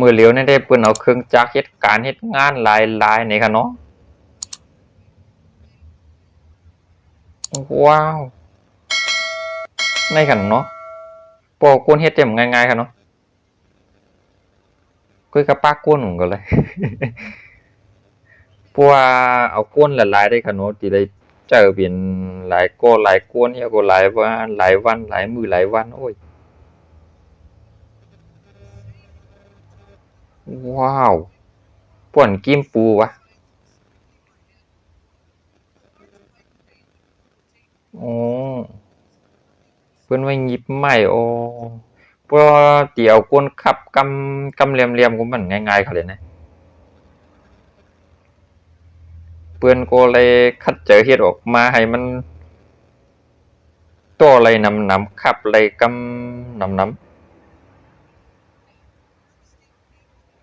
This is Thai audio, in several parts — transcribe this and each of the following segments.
มือเหลียวนี่ได้เปิ้นเอาเครื่องจักรเฮ็ดการเฮ็ดงานหลายๆนี่ค่ะเนาะว้าวในค่ะเนาะบ่กวนเฮ็ดได้ง่ายๆค่ะเนาะกุยกับปากกวนก็เลยเพราะว่าเอากวนหลายๆได้ค่ะเนาะสิได้เจอเป็นหลายก็หลายกวนเฮียก็หลายว่าหลายวันหลายมื้อหลายวันโอ้ยว้าวป่วนกิ้มปูวะอ๋อเพิ่นไว้หยิบไม้อ๋อเพราะที่เอากวนคับกำเหลี่ยมๆของมันง่ายๆเขาเลยนะเพิ่นก็เลยคัดเจอเฮ็ดออกมาให้มันตัวอะไรหนำๆคับอะไรกำหนำๆ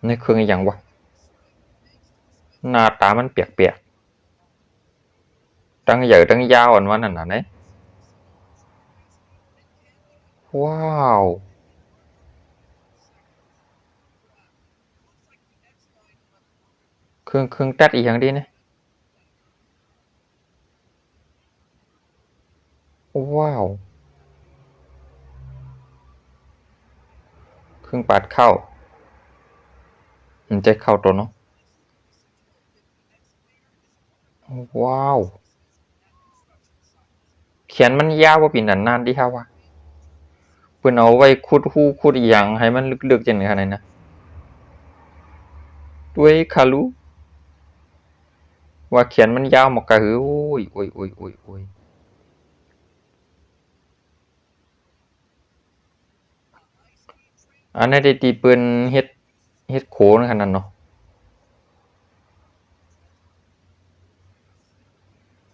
นี่คืออิหยังวะหน้าตามันเปียกๆตั้งใหญ่ตั้งยาวอันว่านั่นน่ะเด้ว้าวเครื่องตัดอีหยังดีนะว้าวเครื่องปาดข้าวมันจะเข้าตัวเนาะว้าวเขียนมันยาวบ่เป็นอันนั้นติครับว่าเพิ่นเอาไว้ขุดรูขุดอิหยังให้มันลึกๆจังได๋ขนาดนั้นนะด้วยคารุว่าเขียนมันยาวหมอกกะหือโอ้ยๆๆๆอันนั้นได้ที่เพิ่นเฮ็ดโขนขนาดนั้นเนาะ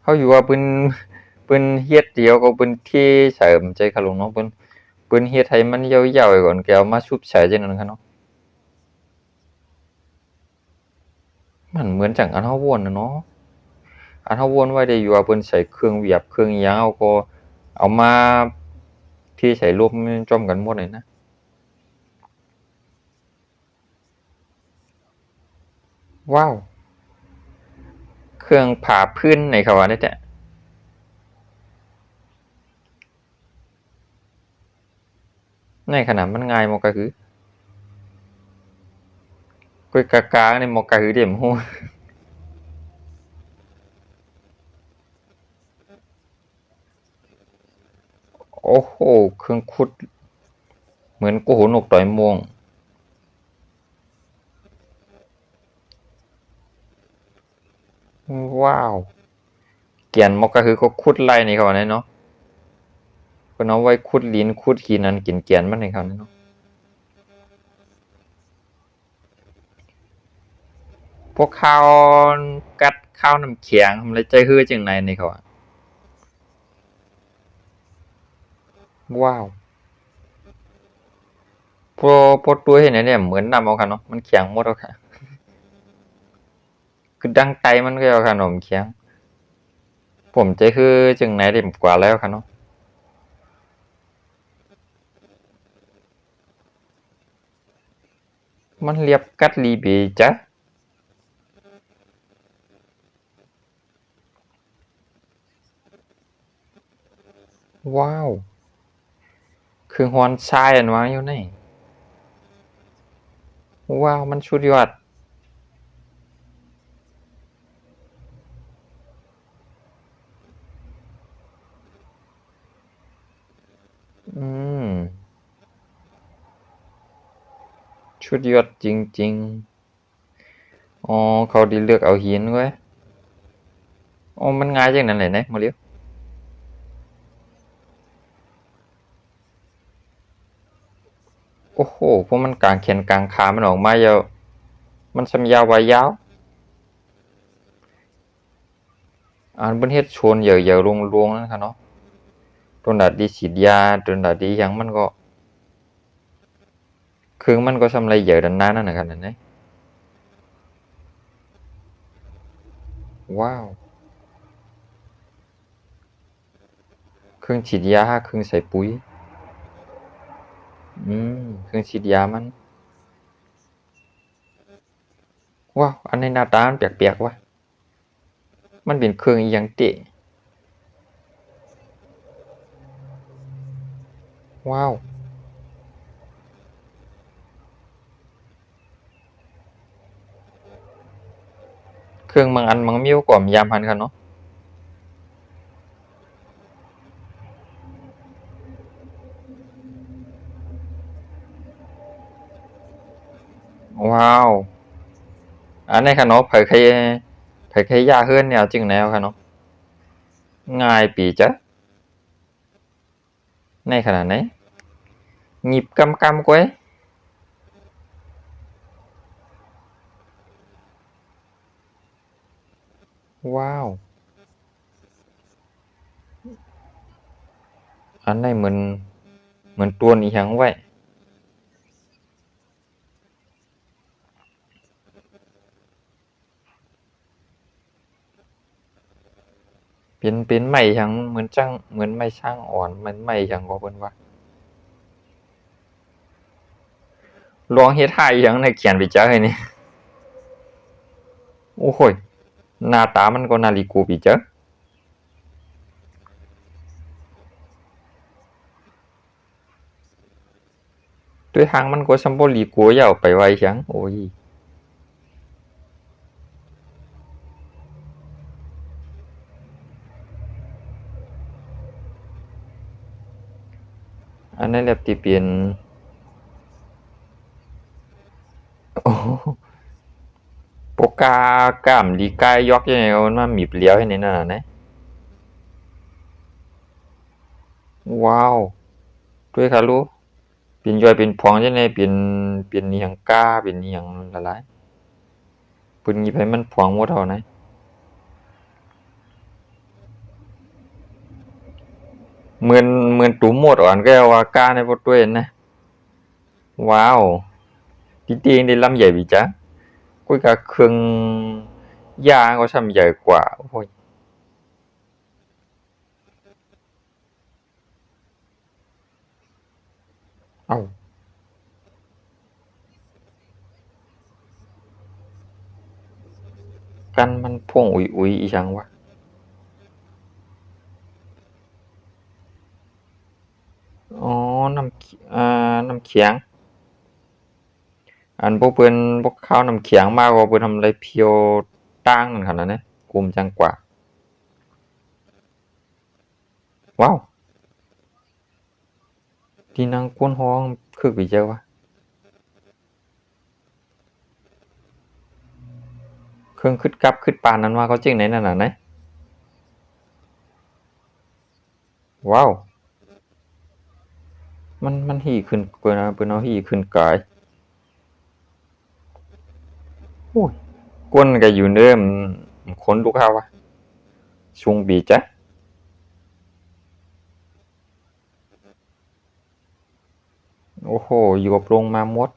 เขาอยู่ว่าเพิ่นเฮ็ดเดียวก็เพิ่นเทเสริมใจเขาลงเนาะเพิ่นเฮ็ดให้มันยาวๆไว้ก่อนแกเอามาชุบใช้จังนั้นค่ะเนาะมันเหมือนจังอันเฮาว่นอะเนาะอันเฮาว่นไว้ได้อยู่ว่าเพิ่นใช้เครื่องเวียบเครื่องอิหยังเอาก็เอามาเทใส่รวมจ้อมกันหมดเลยนะว้าวเครื่องผ่าพื้นไหนเขาว่าได้แต่ในขนาดมันง่ายหมอกก็คือก้อยกากๆนี่หมอกก็คือเด้มฮู้โอ้โฮเครื่องขุดเหมือนโกโหนกต่อยม่วงว้าวเกียนหมอกก็คือก็ขุดไล่นี่เขาว่าได้เนาะเพิ่นเอาไว้ขุดดินขุดขี้นั่นกินเกียนมันให้เขานี่เนาะ พวกข้าวกัดข้าวน้ำเขียงมันเลยใจฮื้อจังไหนนี่เขาอะว้าวพอตัวเห็นอันเนี่ยเหมือนนำเอาค่ะเนาะมันเขียงหมดแล้วค่ะคือดังไตมันก็เอาขนมเขียงผมใจฮื้อจังไหนเต็มกว่าแล้วค่ะเนาะมันเรียบกัดลีบีจ้ะว้าวคือฮอนชายอันวางอยู่นี่ว้าวมันสุดยอดอืมสุดยอดจริงๆอ๋อเขาได้เลือกเอาหินเว้ยอ๋อมันง่ายจังนั้นเลยนะมาเร็วโอ้โฮพวกมันกางแขนกางขามันออกมายาวมันส่ำยาวว่ายาว อันเพิ่นเฮ็ดโชนใหญ่ๆโล่งๆนั่นค่ะเนาะโดนดาดดีฉีดยาโดนดาดดีหยังมันก็เครื่องมันก็ส่ำไรใหญ่ดันนั้นนั่นน่ะครับนั่นนะว้าวเครื่องฉีดยาเครื่องใส่ปุ๋ยเครื่องฉีดยามัน ว้าวอันนี้หน้าตามันแปลกๆวะมันเป็นเครื่องอีหยังเตะว้าวเครื่องบางอันมันมีกว่ามยามหันกันเนาะว้าวอันนี้ค่ะเนาะไผเคยย่าเฮือนแนวจึงแนวค่ะเนาะง่ายปีจ๊ะในขนาดไหนหยิบกำก้วยว้าวอันนี้เหมือนตัวอีหยังไว้เป็นไม้หยังเหมือนจังเหมือนไม้ช่างอ่อนมันไม้หยังก็เพิ่นว่าลองเฮ็ดท่าอีหยังในเขียนไปจ๊ะเฮ้ยนี่โอ้โฮหน้าตามันก็น่าริกูปีจ๊ะด้วยทางมันก็ซัมบ่ริกูอย่าเอาไปไว้หยังโอ้ยอันนั้นแหละที่เป็นโอ้ปกกากล้ามลีกายยอกจังได๋มันมาหมิบเหลียวให้ในนั้นน่ะนะว้าวด้วยค่ะลูกเป็นย่อยเป็นพองจังได๋เป็นอิหยังกาเป็นอิหยังละลายเพิ่นหยิบให้มันพองหมดเท่านะเหมือนตุ้มหมดอ่อนก็ว่ากาในบ่ด้วยนะว้าวจริงๆนี่ลำใหญ่บิจ๊ะกุยก็ครึ่งยางก็ช่ำใหญ่กว่าโอ้โฮอ้าวกันมันพ่วงอุ๋ยๆอีหยังวะอ๋อน้ำเขียงอันพวกเพิ่นพวกข้าวน้ำเขียงมาว่าเพิ่นทำอะไรเพียวต่างกันขนาดนั้นกลุ่มจังกว่าว้าวที่นั่งก้นห้องคือไปเจอวะเครื่องคึดกับคึดปานนั้นว่าเขาจึงไหนนั่นน่ะนะว้าวมันหี่ขึ้นเพิ่นเอาหี่ขึ้นกายโอ้ยก้นก็อยู่เด้อขนลุกเฮาวะสูงปีจ๊ะโอ้โฮอยู่กับโรงมาหมด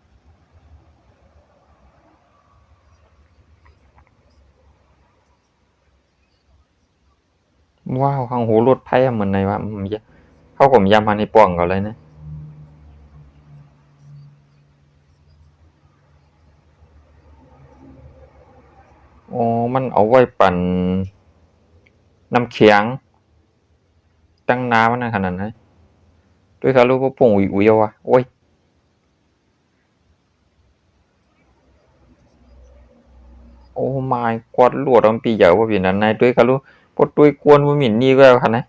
ว้าวข้างหูรถไผอะเหมือนไหนวะยเขาก็ย้ำหันให้ป้องเขาเลยนะอ๋อมันเอาไว้ปั่นน้ำแข็งตั้งน้ำมันน่ะขนาดนั้นด้วยเขารู้ว่าพ่วงอุ๋ยๆเอาวะโอ๊ย Oh my god ลวดអំពីយកពីណាណៃទួយកាលុពត់ទួយគួនវាមាននេះក៏ខាណែ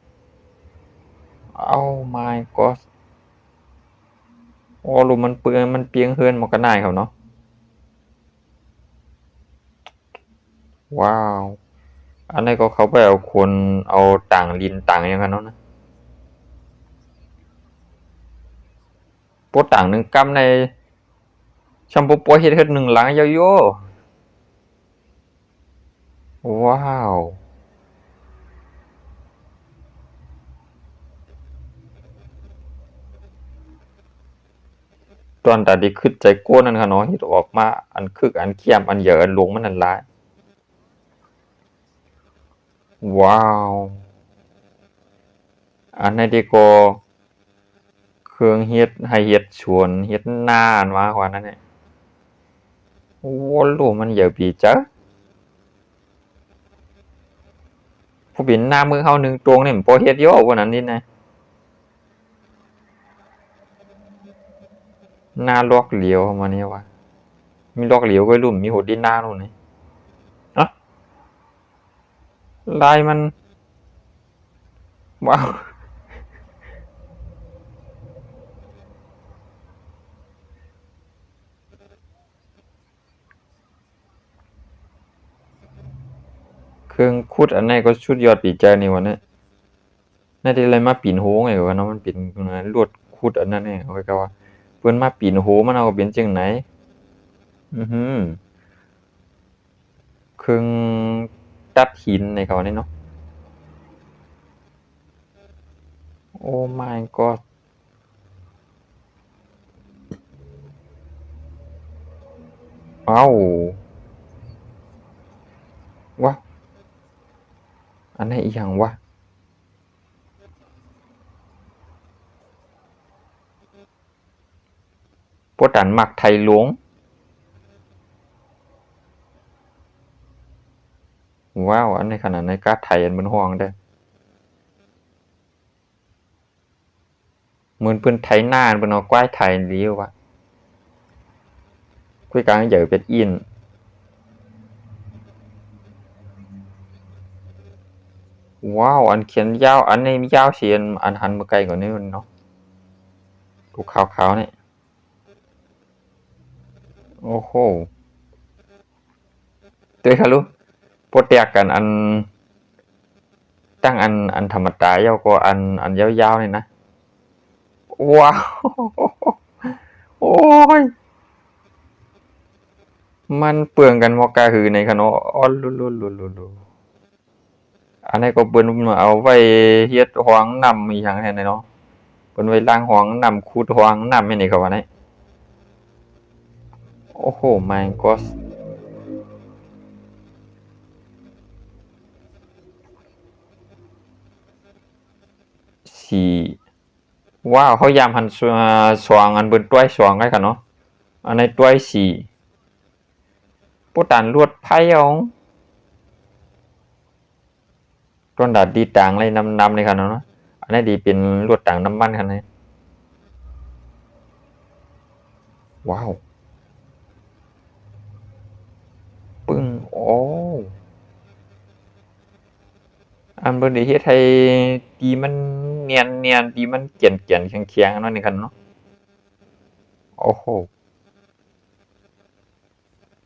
Oh my god អូលុมันเปื้อนมันเปียงเฮือนមកកណៃเขาเนาะว้าวอันนี้ก็เขาไปเอาคนเอาต่างลินต่างอย่างกันเนาะนะปต่างหนึ่งกำในชัมพูปัวเฮ็ดเฮ็ดหนึ่งหลังโยว้าวตอนตาดีขึ้นใจกวนนั่นค่ะเนาะเฮ็ดออกมาอันคึกอันเขี้ยมอันเหยอะอันลงมันนั่นหลายว้าวอันนี้ดีก็เครื่องเฮ็ดให้เฮ็ดสวนเฮ็ดนาอันว่าว่านั่นแหละ วอลลุ่มมันเยอะปีจ้ะผู้บินหน้ามือเขาหนึ่งตวงเนี่ยมันโปรเฮ็ดเยอะกว่านั้นนิดนะหน้าลอกเหลียวมาเนี่ยวะมีลอกเหลียวก็ลุ่มมีหดดินหน้านู่นนี่อะลายมันว้าวเครื่องคุดอันนี้ก็ชุดยอดปีใจนี่วะเนี่ยน่าจะอะไรมาปีนโหไงวะเนาะมันเป็นลวดคุดอันนั้นเนี่ยเอาไว้ก็ว่าเพิ่นมาปีนโหมันเอาเป็นจังไหนอือหือเครื่องตัดหินในเขาเนี่ยเนาะโอ้ my god อ้าววะอันนี้อีหยังวะพวกดันมักไทยหลวงว้าวอันนี้ขนาดในกาไทยอันบนห้องได้เหมือนเพิ่นไทยหน้าเพิ่นเอากว้ายไทยดีวะคุยกลางใหญ่เป็นอินว้าวอันเขียนยาวอันนี้มียาวเสียนอันหันมาไกลกว่านี้มันเนาะดูขาวๆนี่โอ้โหเตยค่ะลูกโปรเตียกันอันตั้งอันธรรมดายาวกว่าอันยาวๆนี่นะว้าวโอ้ยมันเปลืองกันบ่กะหือในคะเนาะอ้อลุอันนี้ก็เปิ้นเอาไว้เฮ็ดห้องน้ำอีหยังแท้เนาะเปิ้นไว้ล้างห้องน้ำขุดห้องน้ำให้นี่เขาว่าได้โอ้โฮ my god สีว้าวเขายามหันสว่างอันเบิ่นต้วยสว่างไว้ค่ะเนาะอันในต้วยสีบ่ตันลวดไผเอาต้นดาดดีต่างเลยนำๆเลยค่ะเนาะอันนี้ดีเป็นลวดต่างน้ำมันค่ะนี่ว้าวปึ้งโอ้อันเบิ่นได้เฮ็ดให้ตีมันเนียนๆตีมันเจียนๆแข็งๆอันนั้นนี่ค่ะเนาะโอ้โฮ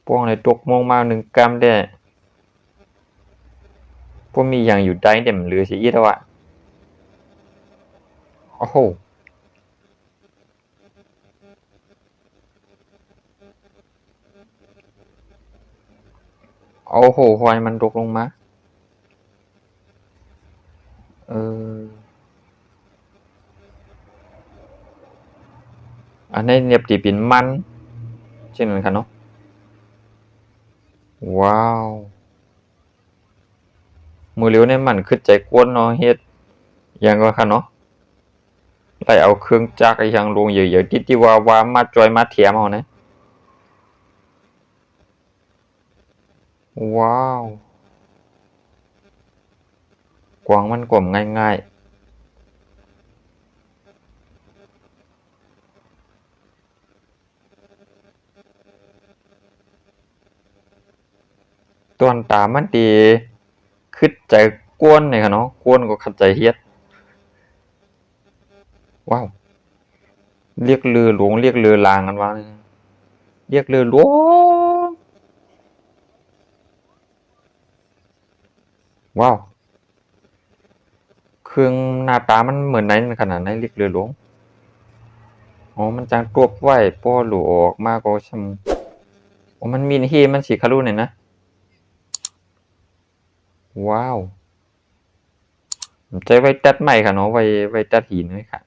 พวกนี้ตกลงมา1กรัมแท้บ่มีหยังอยู่ใต้นี่มันเหลือสิอีกแล้วอะโอ้โฮโอ้โฮควายมันตกลงมาเอออันนี้เนียบสิเป็นมันจังนั้นค่ะเนาะว้าวมื้อเหลียวนี่มันคือใจกวนเนาะเฮ็ดหยังก็ค่ะเนาะไล่เอาเครื่องจักรอิหยังลงเยอะๆติๆว่ามาจ่อยมาแถมเอานะว้าวกวางมันกลมง่ายๆต้นตามันสิคือใจกวนนี่ค่ะเนาะกวนกว่าคันใจเฮ็ดว้าวเรียกลือหลวงเรียกลือลางกันว่าเรียกลือหลวงว้าวเครื่องหน้าตามันเหมือนไหนขนาดไหนเรียกลือหลวงอ๋อมันจังตวบไว้พอหลุออกมาก็ช่ำอ๋อมันมีที่มันสิคะลูนี่นะว้าวใจไว้ตัดไม้ค่ะเนาะไว้ตัดหินไว้ค่ะ